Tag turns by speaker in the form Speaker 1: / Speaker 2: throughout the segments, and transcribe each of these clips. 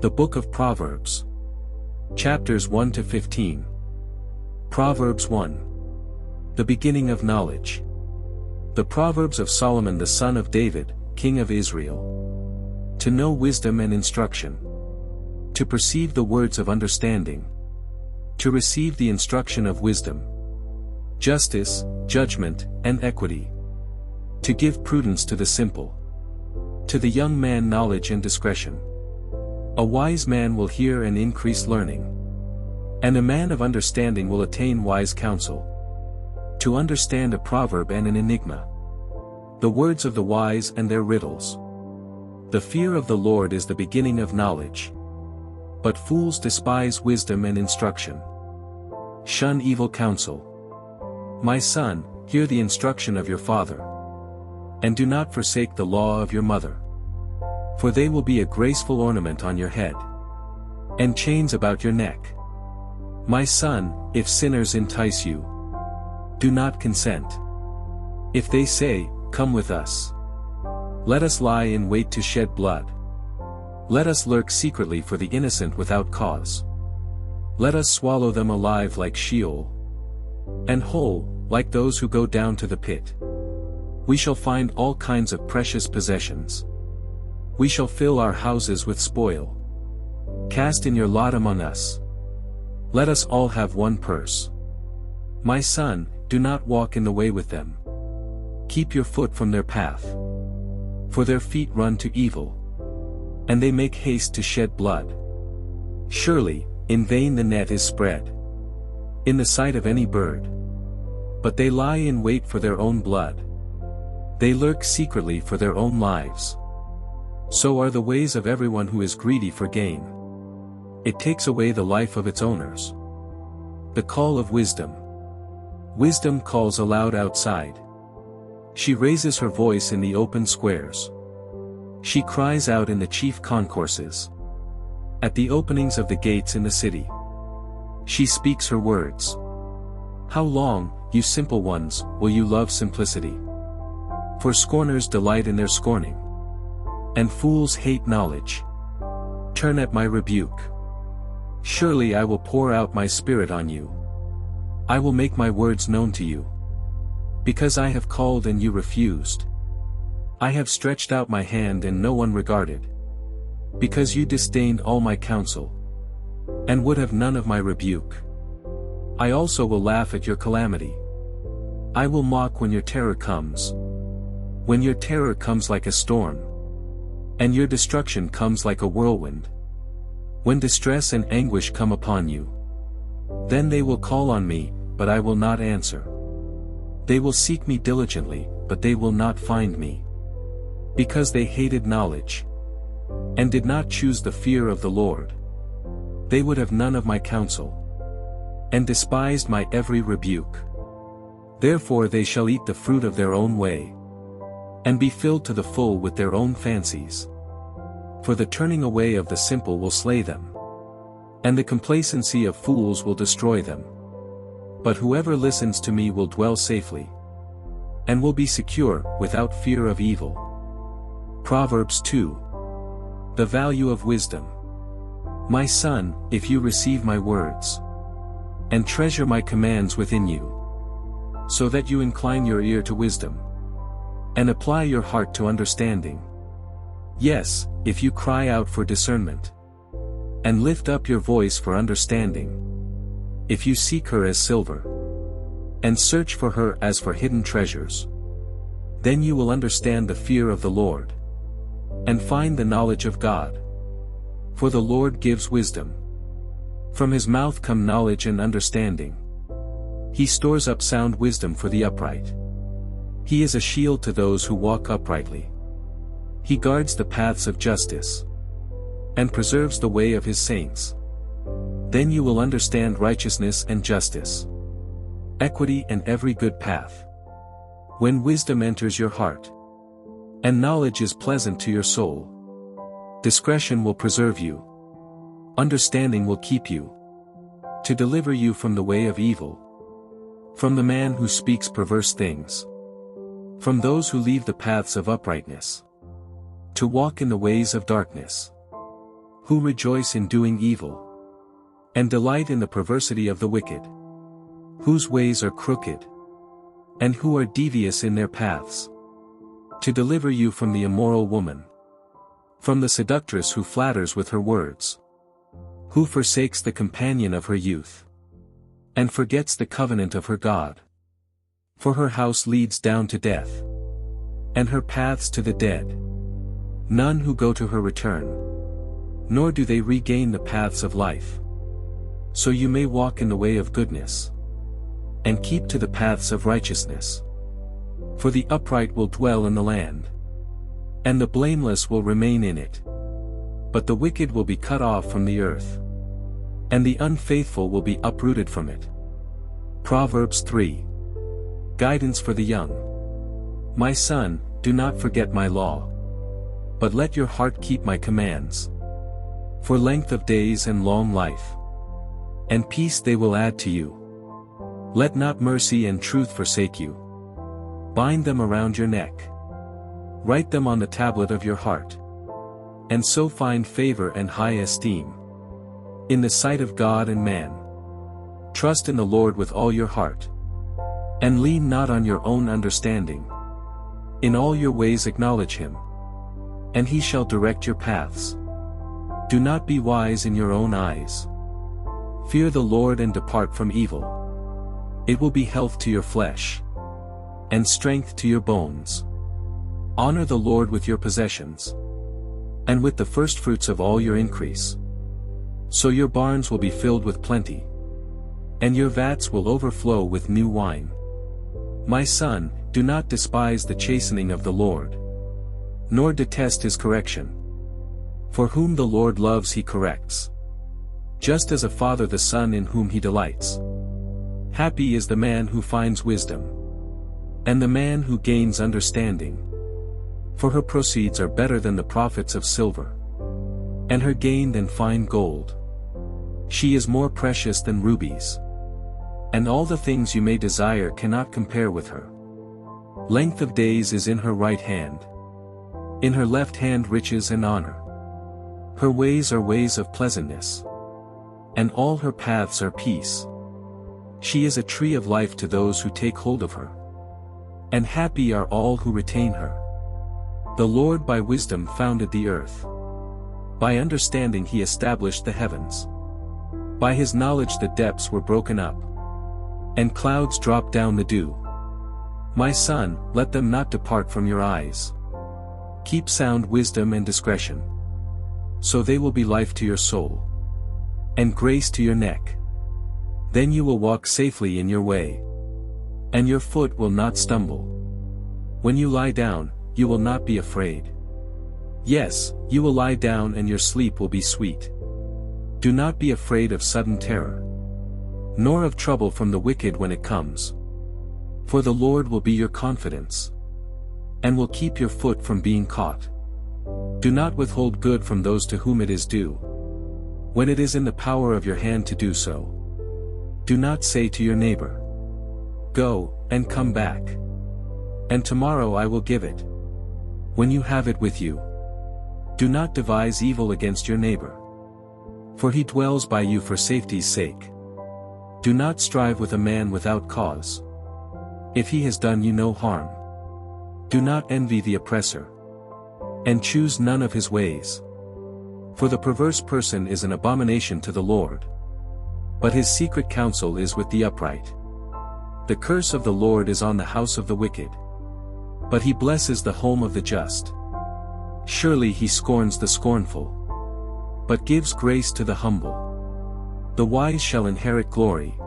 Speaker 1: The Book of Proverbs. Chapters 1 to 15. Proverbs 1. The beginning of knowledge. The Proverbs of Solomon the son of David, king of Israel. To know wisdom and instruction. To perceive the words of understanding. To receive the instruction of wisdom. Justice, judgment, and equity. To give prudence to the simple. To the young man knowledge and discretion. A wise man will hear and increase learning. And a man of understanding will attain wise counsel. To understand a proverb and an enigma. The words of the wise and their riddles. The fear of the Lord is the beginning of knowledge. But fools despise wisdom and instruction. Shun evil counsel. My son, hear the instruction of your father. And do not forsake the law of your mother. For they will be a graceful ornament on your head. And chains about your neck. My son, if sinners entice you, do not consent. If they say, come with us. Let us lie in wait to shed blood. Let us lurk secretly for the innocent without cause. Let us swallow them alive like Sheol. And whole, like those who go down to the pit. We shall find all kinds of precious possessions. We shall fill our houses with spoil. Cast in your lot among us. Let us all have one purse. My son, do not walk in the way with them. Keep your foot from their path. For their feet run to evil. And they make haste to shed blood. Surely, in vain the net is spread. In the sight of any bird. But they lie in wait for their own blood. They lurk secretly for their own lives. So are the ways of everyone who is greedy for gain. It takes away the life of its owners. The call of wisdom. Wisdom calls aloud outside. She raises her voice in the open squares. She cries out in the chief concourses. At the openings of the gates in the city. She speaks her words. How long, you simple ones, will you love simplicity? For scorners delight in their scorning. And fools hate knowledge. Turn at my rebuke. Surely I will pour out my spirit on you. I will make my words known to you. Because I have called and you refused. I have stretched out my hand and no one regarded. Because you disdained all my counsel. And would have none of my rebuke. I also will laugh at your calamity. I will mock when your terror comes. When your terror comes like a storm. And your destruction comes like a whirlwind. When distress and anguish come upon you. Then they will call on me, but I will not answer. They will seek me diligently, but they will not find me. Because they hated knowledge. And did not choose the fear of the Lord. They would have none of my counsel. And despised my every rebuke. Therefore they shall eat the fruit of their own way. And be filled to the full with their own fancies. For the turning away of the simple will slay them. And the complacency of fools will destroy them. But whoever listens to me will dwell safely. And will be secure, without fear of evil. Proverbs 2. The value of wisdom. My son, if you receive my words. And treasure my commands within you. So that you incline your ear to wisdom. And apply your heart to understanding. Yes, if you cry out for discernment. And lift up your voice for understanding. If you seek her as silver. And search for her as for hidden treasures. Then you will understand the fear of the Lord. And find the knowledge of God. For the Lord gives wisdom. From his mouth come knowledge and understanding. He stores up sound wisdom for the upright. He is a shield to those who walk uprightly. He guards the paths of justice. And preserves the way of his saints. Then you will understand righteousness and justice. Equity and every good path. When wisdom enters your heart. And knowledge is pleasant to your soul. Discretion will preserve you. Understanding will keep you. To deliver you from the way of evil. From the man who speaks perverse things. From those who leave the paths of uprightness. To walk in the ways of darkness. who rejoice in doing evil, and delight in the perversity of the wicked, whose ways are crooked, and who are devious in their paths, to deliver you from the immoral woman, from the seductress who flatters with her words, who forsakes the companion of her youth, and forgets the covenant of her God. For her house leads down to death, and her paths to the dead. None who go to her return, nor do they regain the paths of life. So you may walk in the way of goodness, and keep to the paths of righteousness. For the upright will dwell in the land, and the blameless will remain in it. But the wicked will be cut off from the earth, and the unfaithful will be uprooted from it. Proverbs 3. Guidance for the young. My son, do not forget my law, but let your heart keep my commands. For length of days and long life, and peace they will add to you. Let not mercy and truth forsake you. Bind them around your neck. Write them on the tablet of your heart, and so find favor and high esteem in the sight of God and man. Trust in the Lord with all your heart, and lean not on your own understanding. In all your ways acknowledge him, and he shall direct your paths. Do not be wise in your own eyes. Fear the Lord and depart from evil. It will be health to your flesh, and strength to your bones. Honor the Lord with your possessions, and with the firstfruits of all your increase. So your barns will be filled with plenty, and your vats will overflow with new wine. My son, do not despise the chastening of the Lord, nor detest his correction. For whom the Lord loves he corrects, just as a father the son in whom he delights. Happy is the man who finds wisdom, and the man who gains understanding. For her proceeds are better than the profits of silver, and her gain than fine gold. She is more precious than rubies, and all the things you may desire cannot compare with her. Length of days is in her right hand, in her left hand riches and honor. Her ways are ways of pleasantness, and all her paths are peace. She is a tree of life to those who take hold of her, and happy are all who retain her. The Lord by wisdom founded the earth. By understanding he established the heavens. By his knowledge the depths were broken up, and clouds dropped down the dew. My son, let them not depart from your eyes. Keep sound wisdom and discretion, so they will be life to your soul, and grace to your neck. Then you will walk safely in your way, and your foot will not stumble. When you lie down, you will not be afraid. Yes, you will lie down and your sleep will be sweet. Do not be afraid of sudden terror, nor of trouble from the wicked when it comes. For the Lord will be your confidence, and will keep your foot from being caught. Do not withhold good from those to whom it is due, when it is in the power of your hand to do so. Do not say to your neighbor, "Go, and come back, and tomorrow I will give it," when you have it with you. Do not devise evil against your neighbor, for he dwells by you for safety's sake. Do not strive with a man without cause, if he has done you no harm. Do not envy the oppressor, and choose none of his ways. For the perverse person is an abomination to the Lord, but his secret counsel is with the upright. The curse of the Lord is on the house of the wicked, but he blesses the home of the just. Surely he scorns the scornful, but gives grace to the humble. The wise shall inherit glory,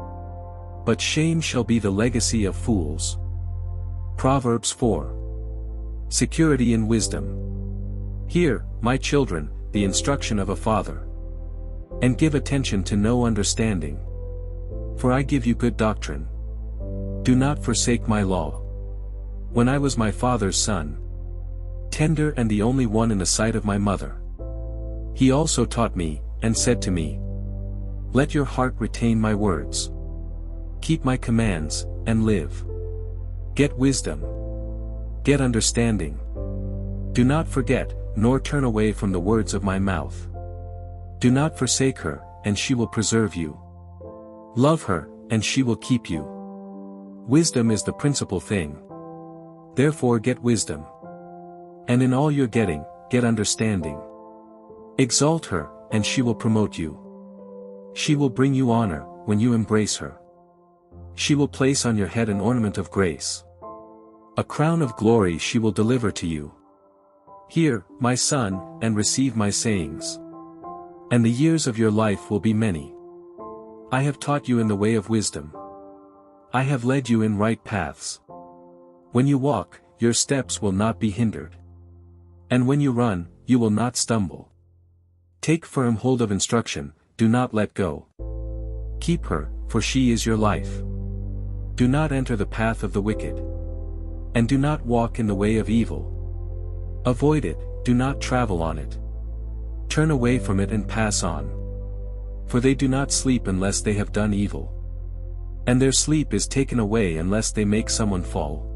Speaker 1: but shame shall be the legacy of fools. Proverbs 4. Security in wisdom. Hear, my children, the instruction of a father, and give attention to no understanding. For I give you good doctrine. Do not forsake my law. When I was my father's son, tender and the only one in the sight of my mother, he also taught me, and said to me, "Let your heart retain my words. Keep my commands, and live. Get wisdom. Get understanding. Do not forget, nor turn away from the words of my mouth. Do not forsake her, and she will preserve you. Love her, and she will keep you. Wisdom is the principal thing. Therefore get wisdom. And in all your getting, get understanding. Exalt her, and she will promote you. She will bring you honor, when you embrace her. She will place on your head an ornament of grace. A crown of glory she will deliver to you. Hear, my son, and receive my sayings. And the years of your life will be many. I have taught you in the way of wisdom. I have led you in right paths. When you walk, your steps will not be hindered. And when you run, you will not stumble. Take firm hold of instruction, do not let go. Keep her, for she is your life. Do not enter the path of the wicked. And do not walk in the way of evil. Avoid it, do not travel on it. Turn away from it and pass on. For they do not sleep unless they have done evil. And their sleep is taken away unless they make someone fall.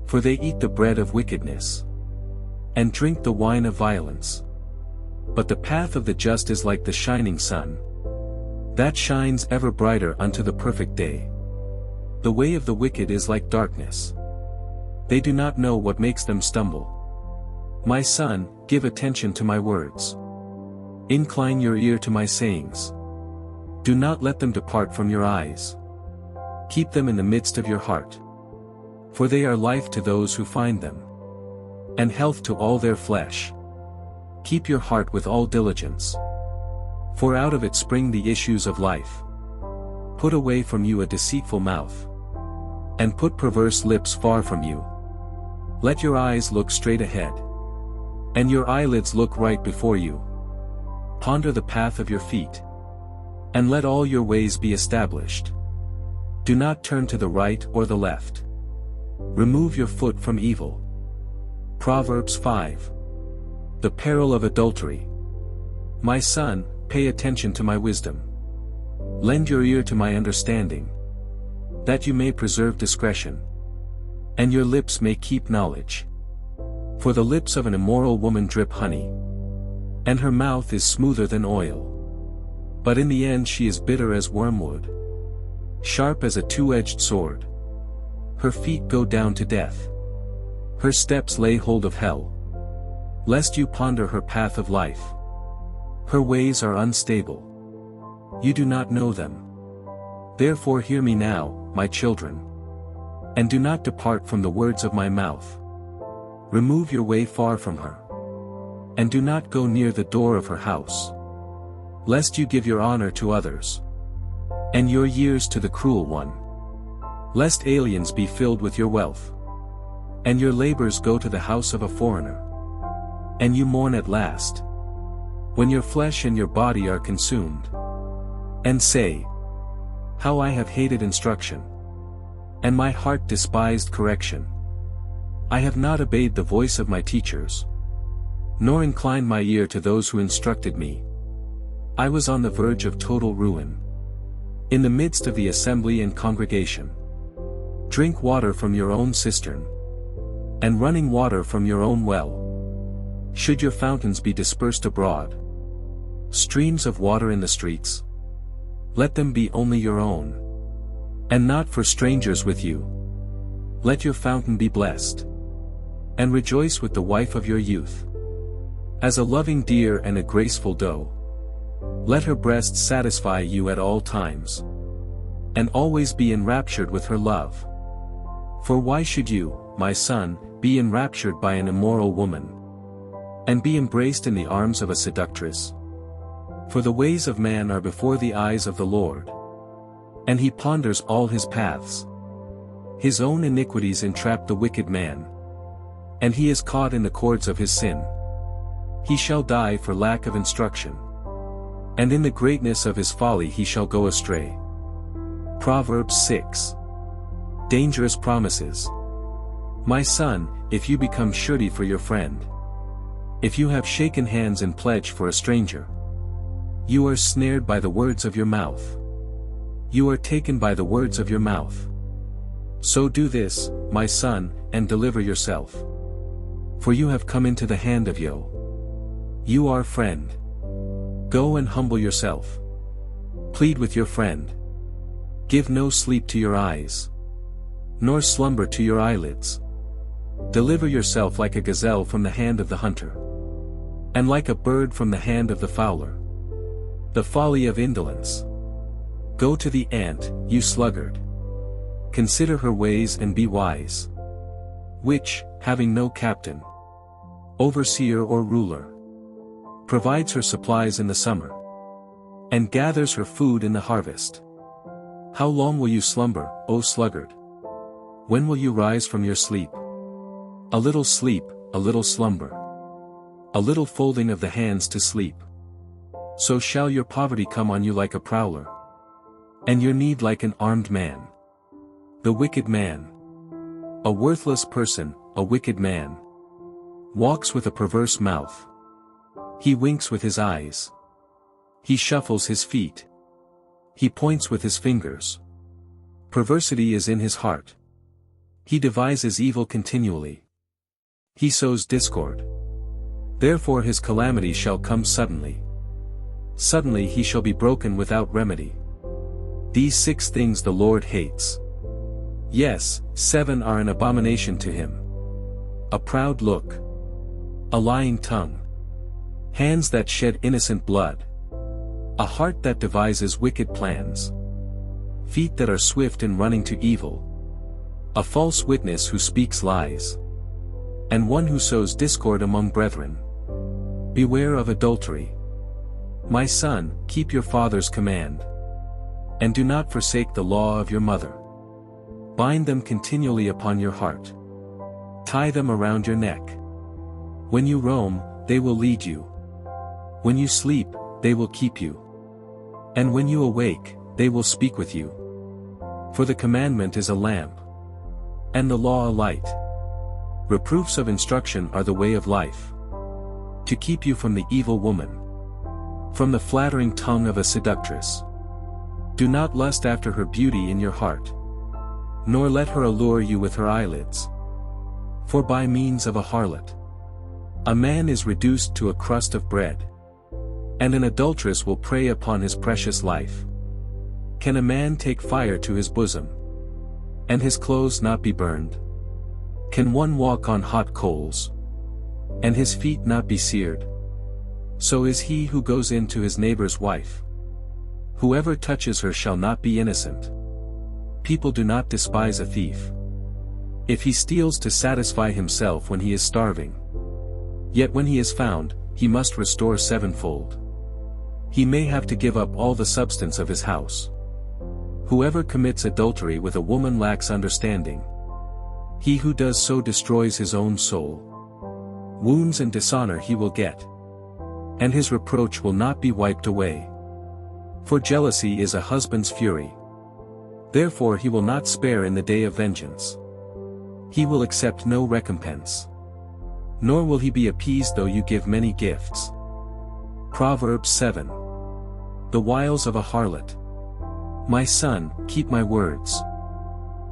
Speaker 1: For they eat the bread of wickedness. And drink the wine of violence. But the path of the just is like the shining sun, that shines ever brighter unto the perfect day. The way of the wicked is like darkness. They do not know what makes them stumble. My son, give attention to my words. Incline your ear to my sayings. Do not let them depart from your eyes. Keep them in the midst of your heart. For they are life to those who find them, and health to all their flesh. Keep your heart with all diligence. For out of it spring the issues of life. Put away from you a deceitful mouth. And put perverse lips far from you. Let your eyes look straight ahead. And your eyelids look right before you. Ponder the path of your feet. And let all your ways be established. Do not turn to the right or the left. Remove your foot from evil. Proverbs 5. The peril of adultery. My son, pay attention to my wisdom. Lend your ear to my understanding. That you may preserve discretion. And your lips may keep knowledge. For the lips of an immoral woman drip honey. And her mouth is smoother than oil. But in the end she is bitter as wormwood. Sharp as a two-edged sword. Her feet go down to death. Her steps lay hold of hell. Lest you ponder her path of life. Her ways are unstable. You do not know them. Therefore hear me now, my children. And do not depart from the words of my mouth. Remove your way far from her. And do not go near the door of her house. Lest you give your honor to others. And your years to the cruel one. Lest aliens be filled with your wealth. And your labors go to the house of a foreigner. And you mourn at last. When your flesh and your body are consumed. And say, how I have hated instruction. And my heart despised correction. I have not obeyed the voice of my teachers. Nor inclined my ear to those who instructed me. I was on the verge of total ruin. In the midst of the assembly and congregation. Drink water from your own cistern. And running water from your own well. Should your fountains be dispersed abroad. Streams of water in the streets. Let them be only your own. And not for strangers with you. Let your fountain be blessed. And rejoice with the wife of your youth. As a loving deer and a graceful doe. Let her breasts satisfy you at all times. And always be enraptured with her love. For why should you, my son, be enraptured by an immoral woman? And be embraced in the arms of a seductress? For the ways of man are before the eyes of the Lord. And he ponders all his paths. His own iniquities entrap the wicked man. And he is caught in the cords of his sin. He shall die for lack of instruction. And in the greatness of his folly he shall go astray. Proverbs 6. Dangerous promises. My son, if you become surety for your friend. If you have shaken hands in pledge for a stranger. You are snared by the words of your mouth. You are taken by the words of your mouth. So do this, my son, and deliver yourself. For you have come into the hand of Yo. You are friend. Go and humble yourself. Plead with your friend. Give no sleep to your eyes, nor slumber to your eyelids. Deliver yourself like a gazelle from the hand of the hunter, and like a bird from the hand of the fowler. The folly of indolence. Go to the ant, you sluggard. Consider her ways and be wise. Which, having no captain, overseer or ruler, provides her supplies in the summer, and gathers her food in the harvest. How long will you slumber, O sluggard? When will you rise from your sleep? A little sleep, a little slumber, a little folding of the hands to sleep. So shall your poverty come on you like a prowler, and your need like an armed man. The wicked man, a worthless person, a wicked man, walks with a perverse mouth. He winks with his eyes. He shuffles his feet. He points with his fingers. Perversity is in his heart. He devises evil continually. He sows discord. Therefore his calamity shall come suddenly. Suddenly he shall be broken without remedy. These 6 things the Lord hates. Yes, 7 are an abomination to him. A proud look, a lying tongue, hands that shed innocent blood, a heart that devises wicked plans, feet that are swift in running to evil, a false witness who speaks lies, and one who sows discord among brethren. Beware of adultery. My son, keep your father's command, and do not forsake the law of your mother. Bind them continually upon your heart. Tie them around your neck. When you roam, they will lead you. When you sleep, they will keep you. And when you awake, they will speak with you. For the commandment is a lamp, and the law a light. Reproofs of instruction are the way of life, to keep you from the evil woman, from the flattering tongue of a seductress. Do not lust after her beauty in your heart, nor let her allure you with her eyelids. For by means of a harlot, a man is reduced to a crust of bread, and an adulteress will prey upon his precious life. Can a man take fire to his bosom, and his clothes not be burned? Can one walk on hot coals, and his feet not be seared? So is he who goes in to his neighbor's wife. Whoever touches her shall not be innocent. People do not despise a thief, if he steals to satisfy himself when he is starving. Yet when he is found, he must restore sevenfold. He may have to give up all the substance of his house. Whoever commits adultery with a woman lacks understanding. He who does so destroys his own soul. Wounds and dishonor he will get, and his reproach will not be wiped away. For jealousy is a husband's fury. Therefore he will not spare in the day of vengeance. He will accept no recompense, nor will he be appeased though you give many gifts. Proverbs 7. The wiles of a harlot. My son, keep my words,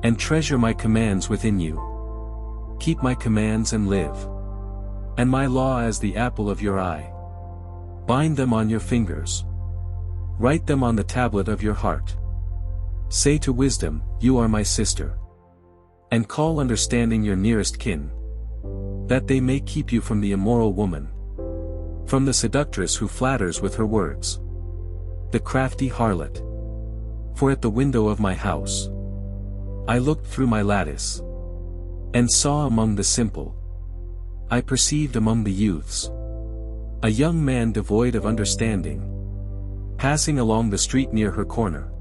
Speaker 1: and treasure my commands within you. Keep my commands and live, and my law as the apple of your eye. Bind them on your fingers. Write them on the tablet of your heart. Say to wisdom, you are my sister, and call understanding your nearest kin, that they may keep you from the immoral woman, from the seductress who flatters with her words, the crafty harlot. For at the window of my house I looked through my lattice, and saw among the simple, I perceived among the youths, a young man devoid of understanding, passing along the street near her corner.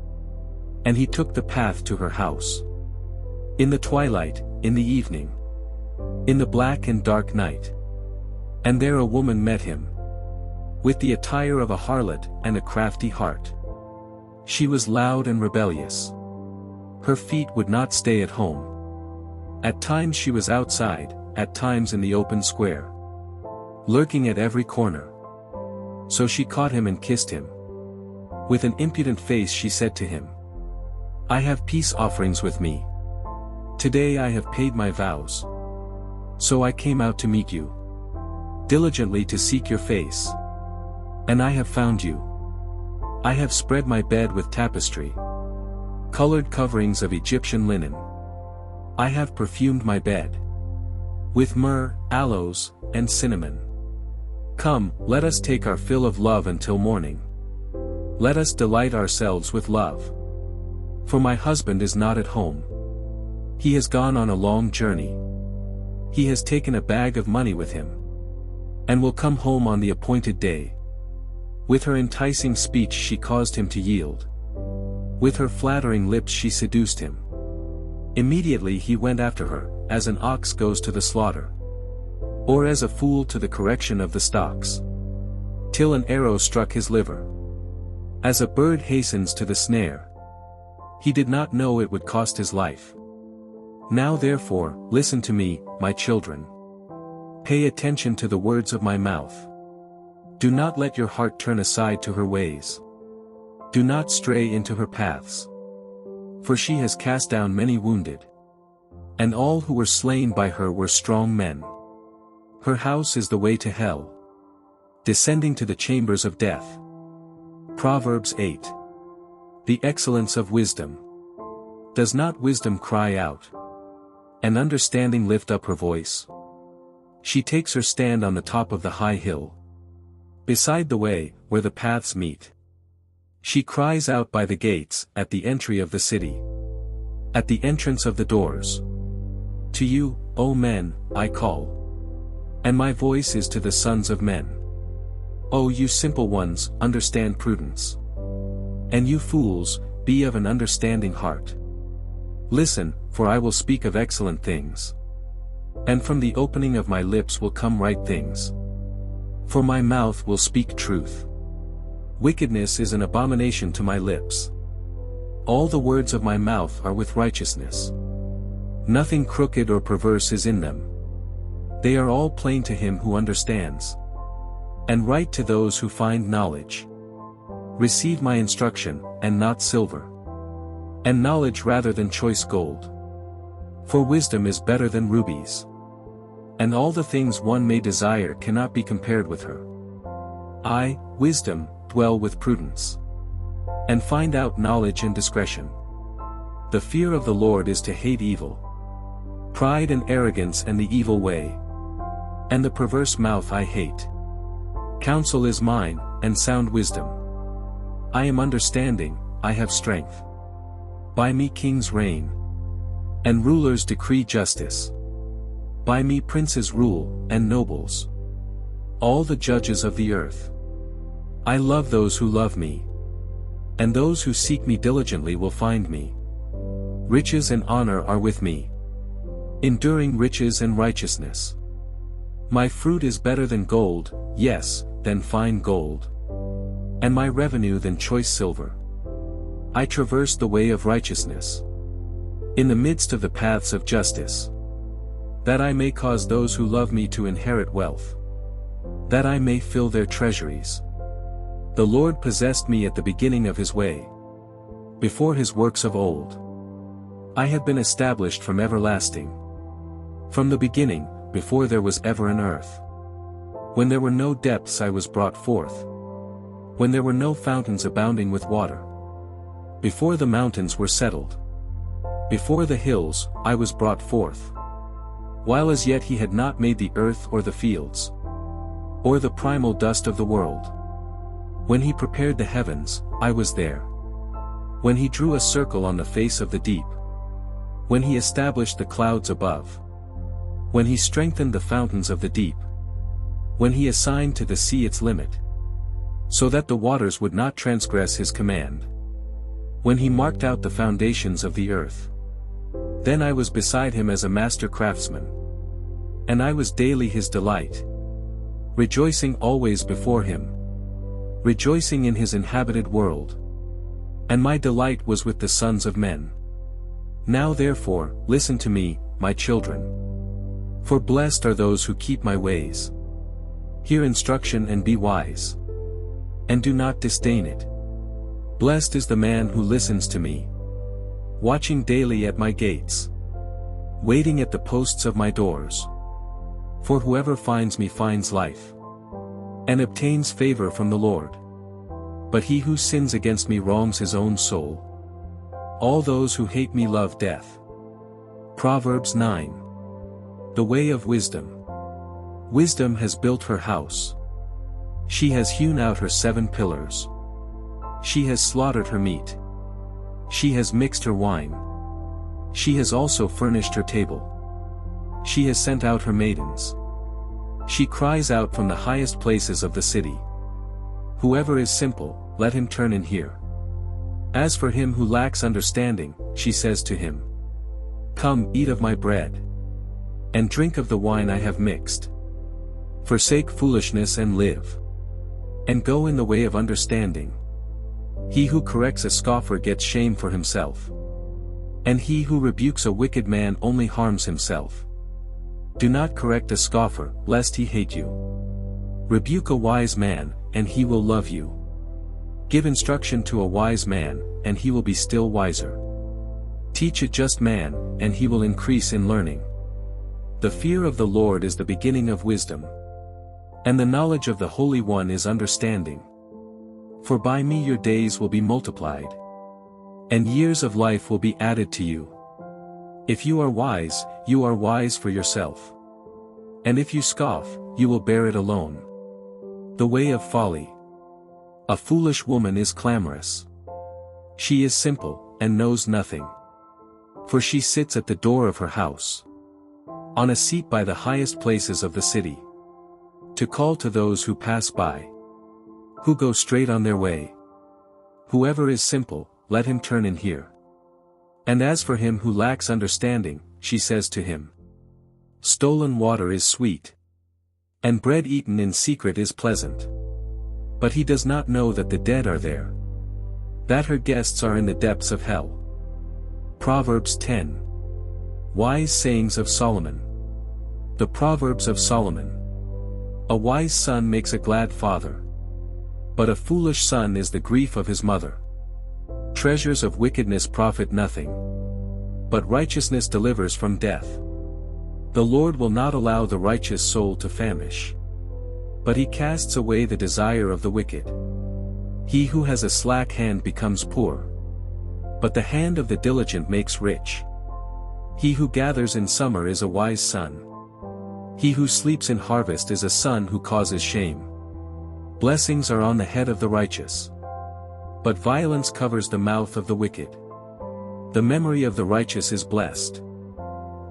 Speaker 1: And he took the path to her house. In the twilight, in the evening, in the black and dark night. And there a woman met him, with the attire of a harlot and a crafty heart. She was loud and rebellious. Her feet would not stay at home. At times she was outside, at times in the open square, lurking at every corner. So she caught him and kissed him. With an impudent face she said to him, I have peace offerings with me. Today I have paid my vows. So I came out to meet you, diligently to seek your face. And I have found you. I have spread my bed with tapestry, colored coverings of Egyptian linen. I have perfumed my bed with myrrh, aloes, and cinnamon. Come, let us take our fill of love until morning. Let us delight ourselves with love. For my husband is not at home. He has gone on a long journey. He has taken a bag of money with him, and will come home on the appointed day. With her enticing speech she caused him to yield. With her flattering lips she seduced him. Immediately he went after her, as an ox goes to the slaughter, or as a fool to the correction of the stocks, till an arrow struck his liver. As a bird hastens to the snare, he did not know it would cost his life. Now therefore, listen to me, my children. Pay attention to the words of my mouth. Do not let your heart turn aside to her ways. Do not stray into her paths. For she has cast down many wounded, and all who were slain by her were strong men. Her house is the way to hell, descending to the chambers of death. Proverbs 8. The excellence of wisdom. Does not wisdom cry out, and understanding lift up her voice? She takes her stand on the top of the high hill, beside the way, where the paths meet. She cries out by the gates, at the entry of the city, at the entrance of the doors. To you, O men, I call, and my voice is to the sons of men. O you simple ones, understand prudence. And you fools, be of an understanding heart. Listen, for I will speak of excellent things, and from the opening of my lips will come right things. For my mouth will speak truth. Wickedness is an abomination to my lips. All the words of my mouth are with righteousness. Nothing crooked or perverse is in them. They are all plain to him who understands, and right to those who find knowledge. Receive my instruction, and not silver, and knowledge rather than choice gold. For wisdom is better than rubies, and all the things one may desire cannot be compared with her. I, wisdom, dwell with prudence, and find out knowledge and discretion. The fear of the Lord is to hate evil, pride and arrogance and the evil way, and the perverse mouth I hate. Counsel is mine, and sound wisdom. I am understanding, I have strength. By me kings reign, and rulers decree justice. By me princes rule, and nobles, all the judges of the earth. I love those who love me, and those who seek me diligently will find me. Riches and honor are with me, enduring riches and righteousness. My fruit is better than gold, yes, than fine gold, and my revenue than choice silver. I traverse the way of righteousness, in the midst of the paths of justice, that I may cause those who love me to inherit wealth, that I may fill their treasuries. The Lord possessed me at the beginning of his way, before his works of old. I have been established from everlasting, from the beginning, before there was ever an earth. When there were no depths I was brought forth, when there were no fountains abounding with water. Before the mountains were settled, before the hills, I was brought forth. While as yet he had not made the earth or the fields, or the primal dust of the world. When he prepared the heavens, I was there. When he drew a circle on the face of the deep, when he established the clouds above, when he strengthened the fountains of the deep, when he assigned to the sea its limit, so that the waters would not transgress his command, when he marked out the foundations of the earth. Then I was beside him as a master craftsman, and I was daily his delight, rejoicing always before him, rejoicing in his inhabited world. And my delight was with the sons of men. Now therefore, listen to me, my children. For blessed are those who keep my ways. Hear instruction and be wise, and do not disdain it. Blessed is the man who listens to me, watching daily at my gates, waiting at the posts of my doors. For whoever finds me finds life, and obtains favor from the Lord. But he who sins against me wrongs his own soul. All those who hate me love death. Proverbs 9. The way of wisdom. Wisdom has built her house. She has hewn out her 7 pillars. She has slaughtered her meat. She has mixed her wine. She has also furnished her table. She has sent out her maidens. She cries out from the highest places of the city. Whoever is simple, let him turn and hear. As for him who lacks understanding, she says to him, "Come, eat of my bread, and drink of the wine I have mixed. Forsake foolishness and live, and go in the way of understanding. He who corrects a scoffer gets shame for himself, and he who rebukes a wicked man only harms himself. Do not correct a scoffer, lest he hate you. Rebuke a wise man, and he will love you. Give instruction to a wise man, and he will be still wiser. Teach a just man, and he will increase in learning. The fear of the Lord is the beginning of wisdom, and the knowledge of the Holy One is understanding. For by me your days will be multiplied, and years of life will be added to you. If you are wise for yourself. And if you scoff, you will bear it alone. The way of folly. A foolish woman is clamorous. She is simple, and knows nothing. For she sits at the door of her house, on a seat by the highest places of the city, to call to those who pass by, who go straight on their way. Whoever is simple, let him turn and hear. And as for him who lacks understanding, she says to him, stolen water is sweet, and bread eaten in secret is pleasant. But he does not know that the dead are there, that her guests are in the depths of hell. Proverbs 10. Wise sayings of Solomon. The Proverbs of Solomon. A wise son makes a glad father, but a foolish son is the grief of his mother. Treasures of wickedness profit nothing, but righteousness delivers from death. The Lord will not allow the righteous soul to famish, but he casts away the desire of the wicked. He who has a slack hand becomes poor, but the hand of the diligent makes rich. He who gathers in summer is a wise son. He who sleeps in harvest is a son who causes shame. Blessings are on the head of the righteous, but violence covers the mouth of the wicked. The memory of the righteous is blessed,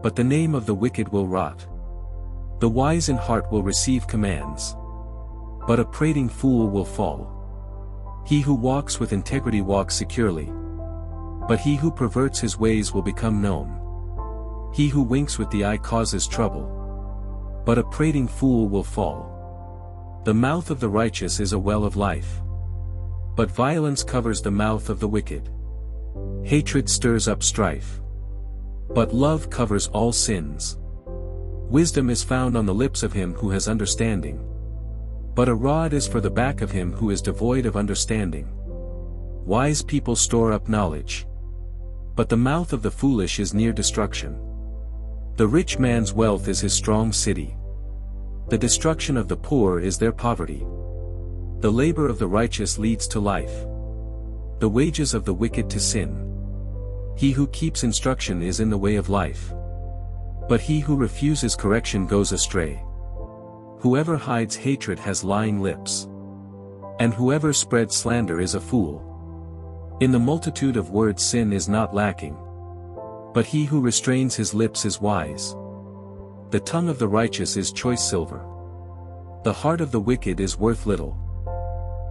Speaker 1: but the name of the wicked will rot. The wise in heart will receive commands, but a prating fool will fall. He who walks with integrity walks securely, but he who perverts his ways will become known. He who winks with the eye causes trouble, but a prating fool will fall. The mouth of the righteous is a well of life, but violence covers the mouth of the wicked. Hatred stirs up strife, but love covers all sins. Wisdom is found on the lips of him who has understanding, but a rod is for the back of him who is devoid of understanding. Wise people store up knowledge, but the mouth of the foolish is near destruction. The rich man's wealth is his strong city. The destruction of the poor is their poverty. The labor of the righteous leads to life, the wages of the wicked to sin. He who keeps instruction is in the way of life, but he who refuses correction goes astray. Whoever hides hatred has lying lips, and whoever spreads slander is a fool. In the multitude of words sin is not lacking, but he who restrains his lips is wise. The tongue of the righteous is choice silver. The heart of the wicked is worth little.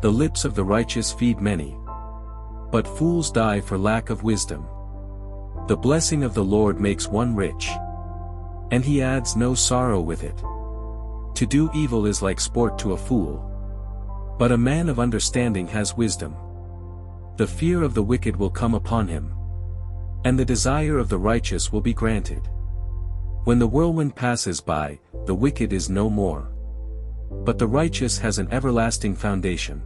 Speaker 1: The lips of the righteous feed many, but fools die for lack of wisdom. The blessing of the Lord makes one rich, and he adds no sorrow with it. To do evil is like sport to a fool, but a man of understanding has wisdom. The fear of the wicked will come upon him, and the desire of the righteous will be granted. When the whirlwind passes by, the wicked is no more, but the righteous has an everlasting foundation.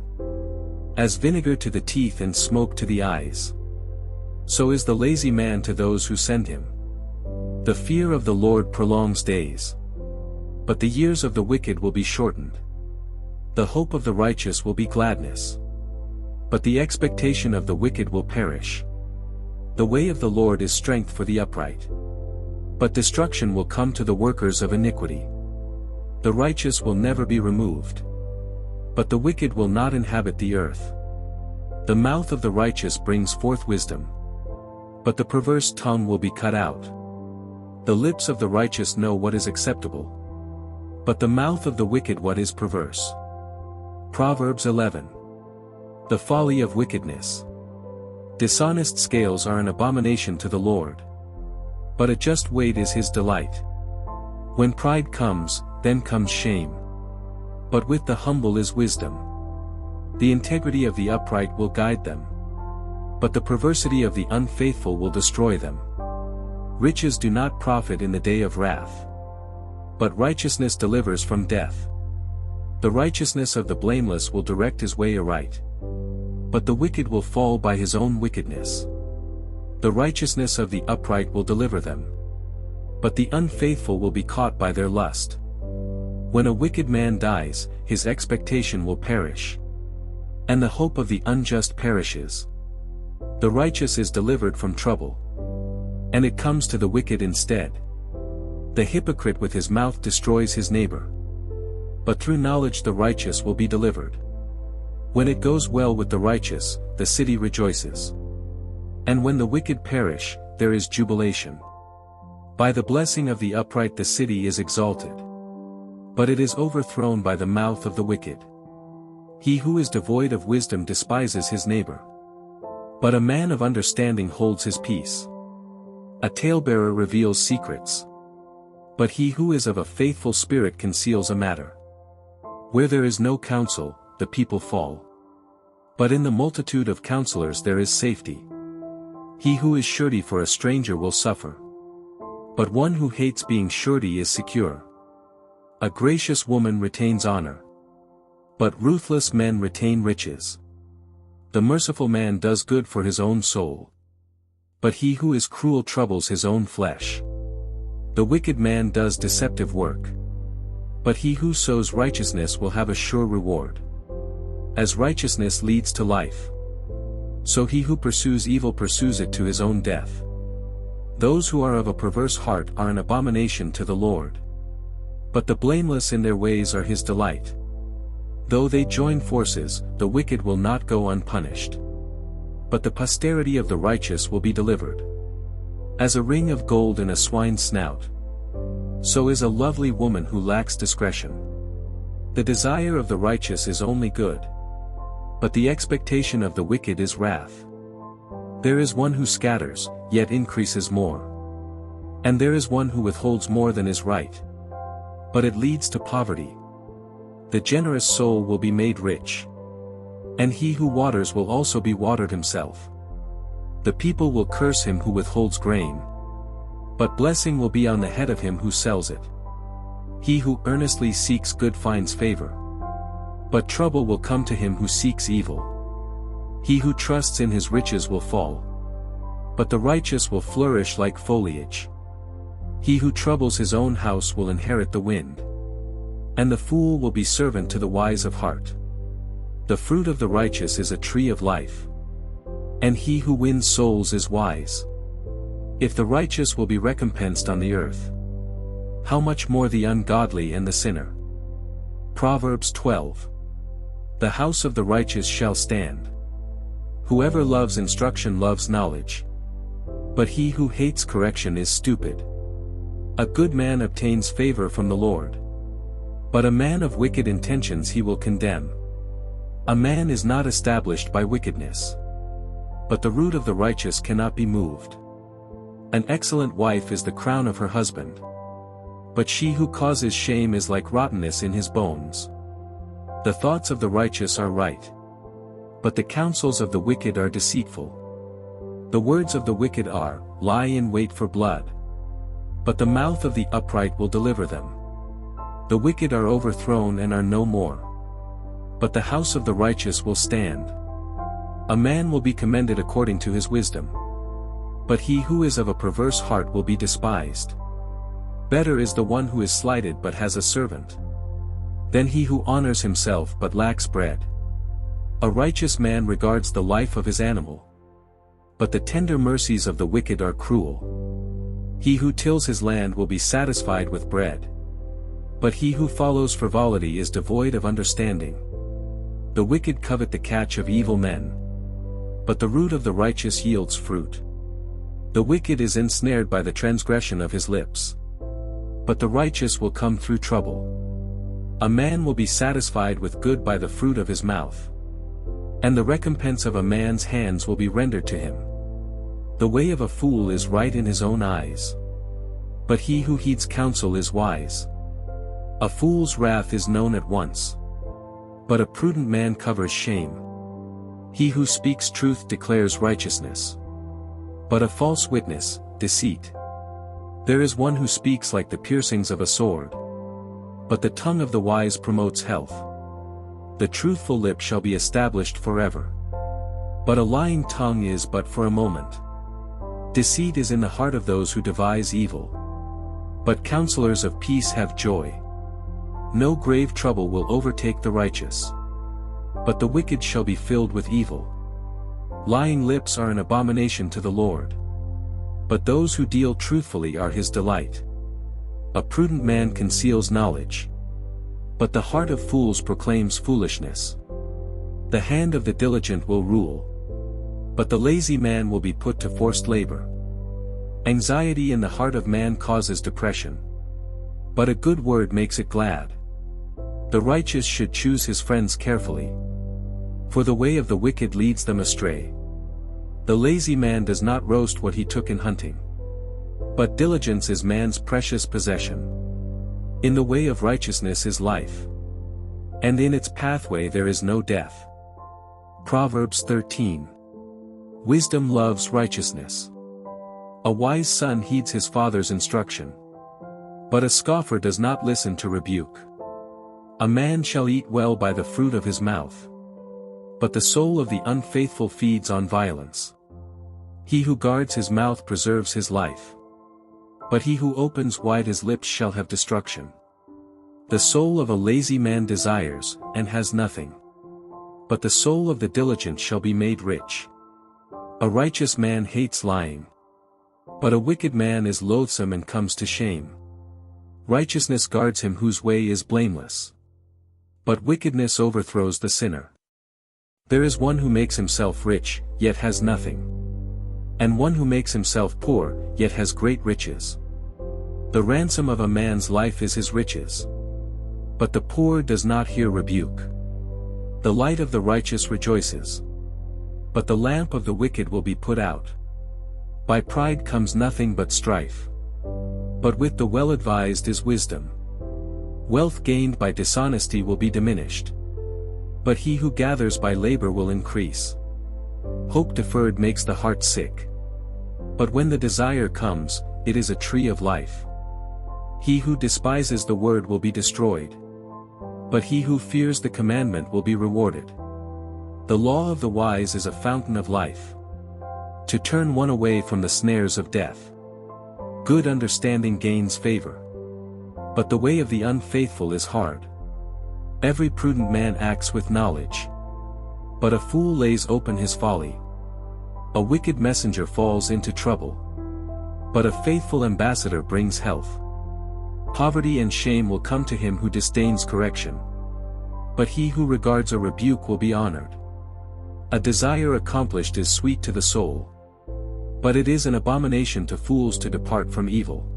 Speaker 1: As vinegar to the teeth and smoke to the eyes, so is the lazy man to those who send him. The fear of the Lord prolongs days, but the years of the wicked will be shortened. The hope of the righteous will be gladness. But the expectation of the wicked will perish. The way of the Lord is strength for the upright. But destruction will come to the workers of iniquity. The righteous will never be removed. But the wicked will not inhabit the earth. The mouth of the righteous brings forth wisdom. But the perverse tongue will be cut out. The lips of the righteous know what is acceptable. But the mouth of the wicked what is perverse. Proverbs 11. The folly of wickedness. Dishonest scales are an abomination to the Lord. But a just weight is his delight. When pride comes, then comes shame. But with the humble is wisdom. The integrity of the upright will guide them. But the perversity of the unfaithful will destroy them. Riches do not profit in the day of wrath. But righteousness delivers from death. The righteousness of the blameless will direct his way aright. But the wicked will fall by his own wickedness. The righteousness of the upright will deliver them. But the unfaithful will be caught by their lust. When a wicked man dies, his expectation will perish. And the hope of the unjust perishes. The righteous is delivered from trouble. And it comes to the wicked instead. The hypocrite with his mouth destroys his neighbor. But through knowledge the righteous will be delivered. When it goes well with the righteous, the city rejoices. And when the wicked perish, there is jubilation. By the blessing of the upright the city is exalted. But it is overthrown by the mouth of the wicked. He who is devoid of wisdom despises his neighbor. But a man of understanding holds his peace. A talebearer reveals secrets. But he who is of a faithful spirit conceals a matter. Where there is no counsel, the people fall. But in the multitude of counselors there is safety. He who is surety for a stranger will suffer. But one who hates being surety is secure. A gracious woman retains honor. But ruthless men retain riches. The merciful man does good for his own soul. But he who is cruel troubles his own flesh. The wicked man does deceptive work. But he who sows righteousness will have a sure reward. As righteousness leads to life, so he who pursues evil pursues it to his own death. Those who are of a perverse heart are an abomination to the Lord. But the blameless in their ways are his delight. Though they join forces, the wicked will not go unpunished. But the posterity of the righteous will be delivered. As a ring of gold in a swine's snout, so is a lovely woman who lacks discretion. The desire of the righteous is only good. But the expectation of the wicked is wrath. There is one who scatters, yet increases more. And there is one who withholds more than is right. But it leads to poverty. The generous soul will be made rich. And he who waters will also be watered himself. The people will curse him who withholds grain. But blessing will be on the head of him who sells it. He who earnestly seeks good finds favor. But trouble will come to him who seeks evil. He who trusts in his riches will fall. But the righteous will flourish like foliage. He who troubles his own house will inherit the wind. And the fool will be servant to the wise of heart. The fruit of the righteous is a tree of life. And he who wins souls is wise. If the righteous will be recompensed on the earth, how much more the ungodly and the sinner? Proverbs 12. The house of the righteous shall stand. Whoever loves instruction loves knowledge. But he who hates correction is stupid. A good man obtains favor from the Lord. But a man of wicked intentions he will condemn. A man is not established by wickedness. But the root of the righteous cannot be moved. An excellent wife is the crown of her husband. But she who causes shame is like rottenness in his bones. The thoughts of the righteous are right. But the counsels of the wicked are deceitful. The words of the wicked are, lie in wait for blood. But the mouth of the upright will deliver them. The wicked are overthrown and are no more. But the house of the righteous will stand. A man will be commended according to his wisdom. But he who is of a perverse heart will be despised. Better is the one who is slighted but has a servant, than he who honors himself but lacks bread. A righteous man regards the life of his animal, but the tender mercies of the wicked are cruel. He who tills his land will be satisfied with bread, but he who follows frivolity is devoid of understanding. The wicked covet the catch of evil men, but the root of the righteous yields fruit. The wicked is ensnared by the transgression of his lips, but the righteous will come through trouble. A man will be satisfied with good by the fruit of his mouth, and the recompense of a man's hands will be rendered to him. The way of a fool is right in his own eyes, but he who heeds counsel is wise. A fool's wrath is known at once, but a prudent man covers shame. He who speaks truth declares righteousness, but a false witness, deceit. There is one who speaks like the piercings of a sword, but the tongue of the wise promotes health. The truthful lip shall be established forever, but a lying tongue is but for a moment. Deceit is in the heart of those who devise evil, but counselors of peace have joy. No grave trouble will overtake the righteous, but the wicked shall be filled with evil. Lying lips are an abomination to the Lord, but those who deal truthfully are his delight. A prudent man conceals knowledge, but the heart of fools proclaims foolishness. The hand of the diligent will rule, but the lazy man will be put to forced labor. Anxiety in the heart of man causes depression, but a good word makes it glad. The righteous should choose his friends carefully, for the way of the wicked leads them astray. The lazy man does not roast what he took in hunting, but diligence is man's precious possession. In the way of righteousness is life, and in its pathway there is no death. Proverbs 13. Wisdom loves righteousness. A wise son heeds his father's instruction, but a scoffer does not listen to rebuke. A man shall eat well by the fruit of his mouth, but the soul of the unfaithful feeds on violence. He who guards his mouth preserves his life, but he who opens wide his lips shall have destruction. The soul of a lazy man desires, and has nothing, but the soul of the diligent shall be made rich. A righteous man hates lying, but a wicked man is loathsome and comes to shame. Righteousness guards him whose way is blameless, but wickedness overthrows the sinner. There is one who makes himself rich, yet has nothing, and one who makes himself poor, yet has great riches. The ransom of a man's life is his riches, but the poor does not hear rebuke. The light of the righteous rejoices, but the lamp of the wicked will be put out. By pride comes nothing but strife, but with the well-advised is wisdom. Wealth gained by dishonesty will be diminished, but he who gathers by labor will increase. Hope deferred makes the heart sick, but when the desire comes, it is a tree of life. He who despises the word will be destroyed, but he who fears the commandment will be rewarded. The law of the wise is a fountain of life, to turn one away from the snares of death. Good understanding gains favor, but the way of the unfaithful is hard. Every prudent man acts with knowledge, but a fool lays open his folly. A wicked messenger falls into trouble, but a faithful ambassador brings health. Poverty and shame will come to him who disdains correction, but he who regards a rebuke will be honored. A desire accomplished is sweet to the soul, but it is an abomination to fools to depart from evil.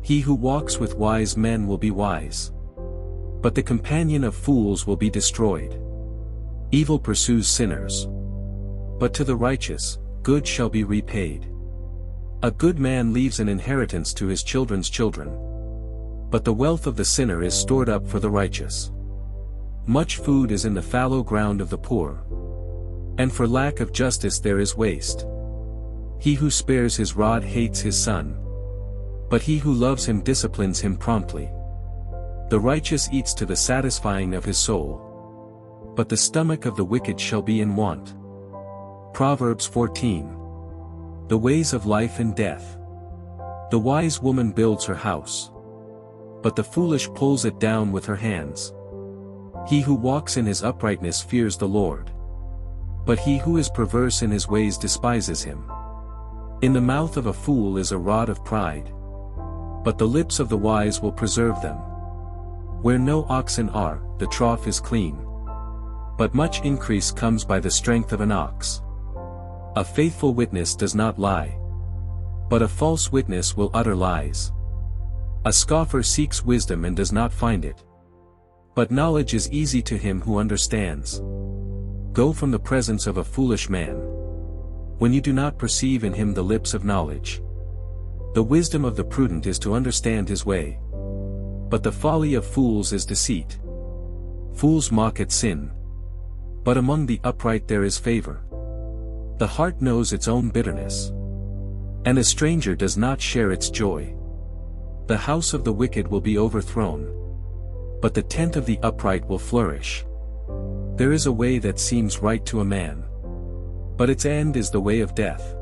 Speaker 1: He who walks with wise men will be wise, but the companion of fools will be destroyed. Evil pursues sinners, but to the righteous, good shall be repaid. A good man leaves an inheritance to his children's children, but the wealth of the sinner is stored up for the righteous. Much food is in the fallow ground of the poor, and for lack of justice there is waste. He who spares his rod hates his son, but he who loves him disciplines him promptly. The righteous eats to the satisfying of his soul, but the stomach of the wicked shall be in want. Proverbs 14. The ways of life and death. The wise woman builds her house, but the foolish pulls it down with her hands. He who walks in his uprightness fears the Lord. But he who is perverse in his ways despises him. In the mouth of a fool is a rod of pride, but the lips of the wise will preserve them. Where no oxen are, the trough is clean, but much increase comes by the strength of an ox. A faithful witness does not lie, but a false witness will utter lies. A scoffer seeks wisdom and does not find it, but knowledge is easy to him who understands. Go from the presence of a foolish man, when you do not perceive in him the lips of knowledge. The wisdom of the prudent is to understand his way, but the folly of fools is deceit. Fools mock at sin, but among the upright there is favor. The heart knows its own bitterness, and a stranger does not share its joy. The house of the wicked will be overthrown, but the tent of the upright will flourish. There is a way that seems right to a man, but its end is the way of death.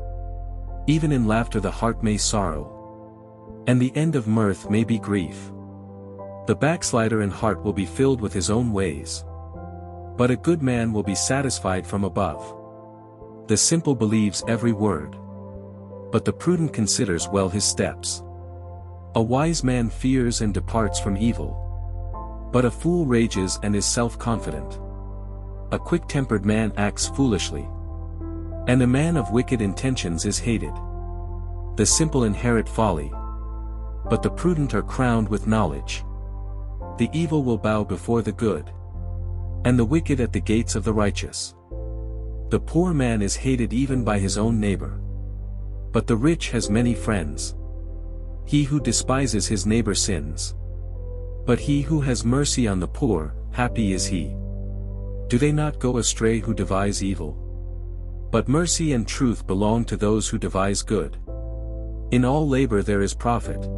Speaker 1: Even in laughter the heart may sorrow, and the end of mirth may be grief. The backslider in heart will be filled with his own ways, but a good man will be satisfied from above. The simple believes every word, but the prudent considers well his steps. A wise man fears and departs from evil, but a fool rages and is self-confident. A quick-tempered man acts foolishly, and a man of wicked intentions is hated. The simple inherit folly, but the prudent are crowned with knowledge. The evil will bow before the good, and the wicked at the gates of the righteous. The poor man is hated even by his own neighbor, but the rich has many friends. He who despises his neighbor sins, but he who has mercy on the poor, happy is he. Do they not go astray who devise evil? But mercy and truth belong to those who devise good. In all labor there is profit,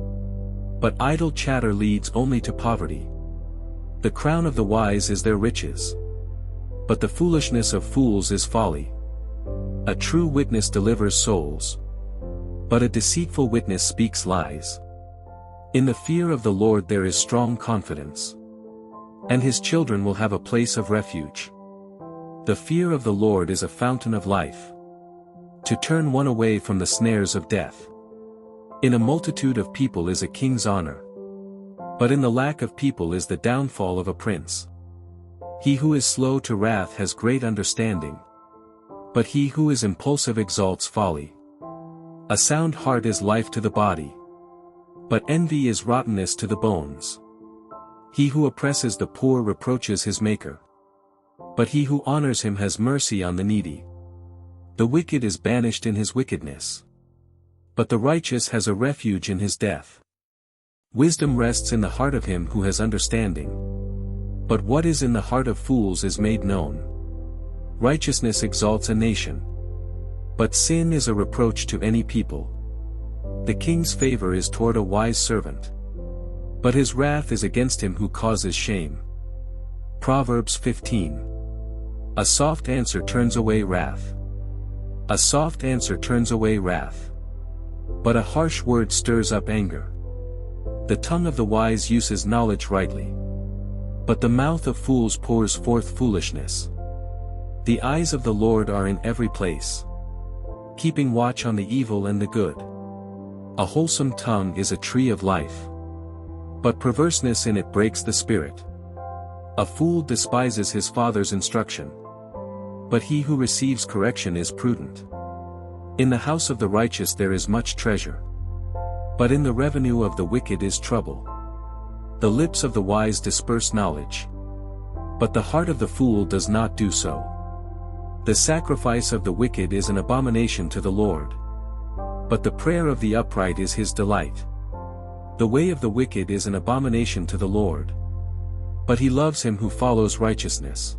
Speaker 1: but idle chatter leads only to poverty. The crown of the wise is their riches, but the foolishness of fools is folly. A true witness delivers souls, but a deceitful witness speaks lies. In the fear of the Lord there is strong confidence, and his children will have a place of refuge. The fear of the Lord is a fountain of life, to turn one away from the snares of death. In a multitude of people is a king's honor, but in the lack of people is the downfall of a prince. He who is slow to wrath has great understanding, but he who is impulsive exalts folly. A sound heart is life to the body, but envy is rottenness to the bones. He who oppresses the poor reproaches his Maker, but he who honors him has mercy on the needy. The wicked is banished in his wickedness, but the righteous has a refuge in his death. Wisdom rests in the heart of him who has understanding, but what is in the heart of fools is made known. Righteousness exalts a nation, but sin is a reproach to any people. The king's favor is toward a wise servant, but his wrath is against him who causes shame. Proverbs 15. A soft answer turns away wrath. A soft answer turns away wrath, but a harsh word stirs up anger. The tongue of the wise uses knowledge rightly, but the mouth of fools pours forth foolishness. The eyes of the Lord are in every place, keeping watch on the evil and the good. A wholesome tongue is a tree of life, but perverseness in it breaks the spirit. A fool despises his father's instruction, but he who receives correction is prudent. In the house of the righteous there is much treasure, but in the revenue of the wicked is trouble. The lips of the wise disperse knowledge, but the heart of the fool does not do so. The sacrifice of the wicked is an abomination to the Lord, but the prayer of the upright is his delight. The way of the wicked is an abomination to the Lord, but he loves him who follows righteousness.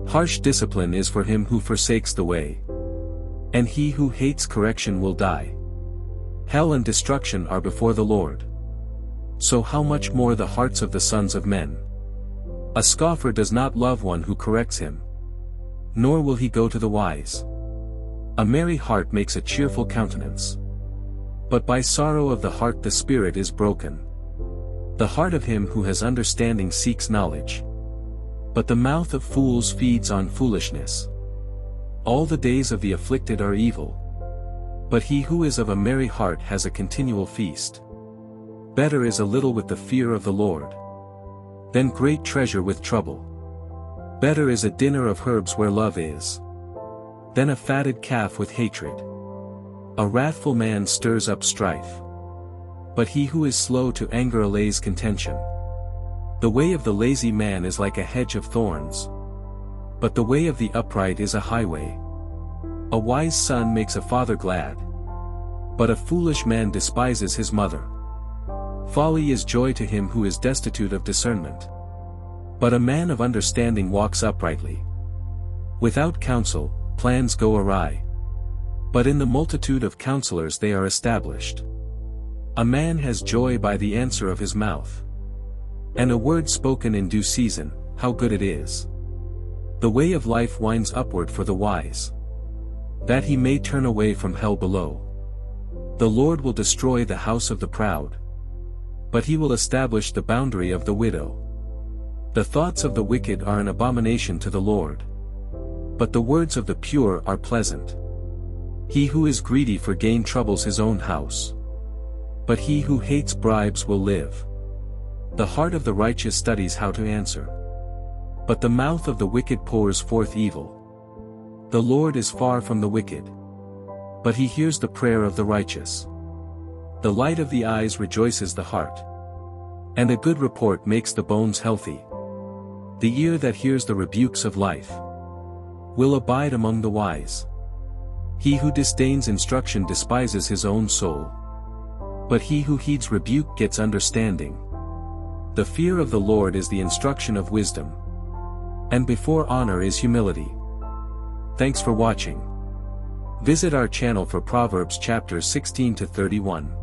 Speaker 1: Harsh discipline is for him who forsakes the way, and he who hates correction will die. Hell and destruction are before the Lord, so how much more the hearts of the sons of men. A scoffer does not love one who corrects him, nor will he go to the wise. A merry heart makes a cheerful countenance, but by sorrow of the heart the spirit is broken. The heart of him who has understanding seeks knowledge, But the mouth of fools feeds on foolishness. All the days of the afflicted are evil. But he who is of a merry heart has a continual feast. Better is a little with the fear of the Lord than great treasure with trouble. Better is a dinner of herbs where love is than a fatted calf with hatred. A wrathful man stirs up strife, but he who is slow to anger allays contention. The way of the lazy man is like a hedge of thorns, but the way of the upright is a highway. A wise son makes a father glad, but a foolish man despises his mother. Folly is joy to him who is destitute of discernment, but a man of understanding walks uprightly. Without counsel, plans go awry, but in the multitude of counselors they are established. A man has joy by the answer of his mouth, and a word spoken in due season, how good it is. The way of life winds upward for the wise, that he may turn away from hell below. The Lord will destroy the house of the proud, but he will establish the boundary of the widow. The thoughts of the wicked are an abomination to the Lord, but the words of the pure are pleasant. He who is greedy for gain troubles his own house, but he who hates bribes will live. The heart of the righteous studies how to answer, but the mouth of the wicked pours forth evil. The Lord is far from the wicked, but he hears the prayer of the righteous. The light of the eyes rejoices the heart, and a good report makes the bones healthy. The ear that hears the rebukes of life will abide among the wise. He who disdains instruction despises his own soul, but he who heeds rebuke gets understanding. The fear of the Lord is the instruction of wisdom, and before honor is humility. Thanks for watching. Visit our channel for Proverbs chapters 16 to 31.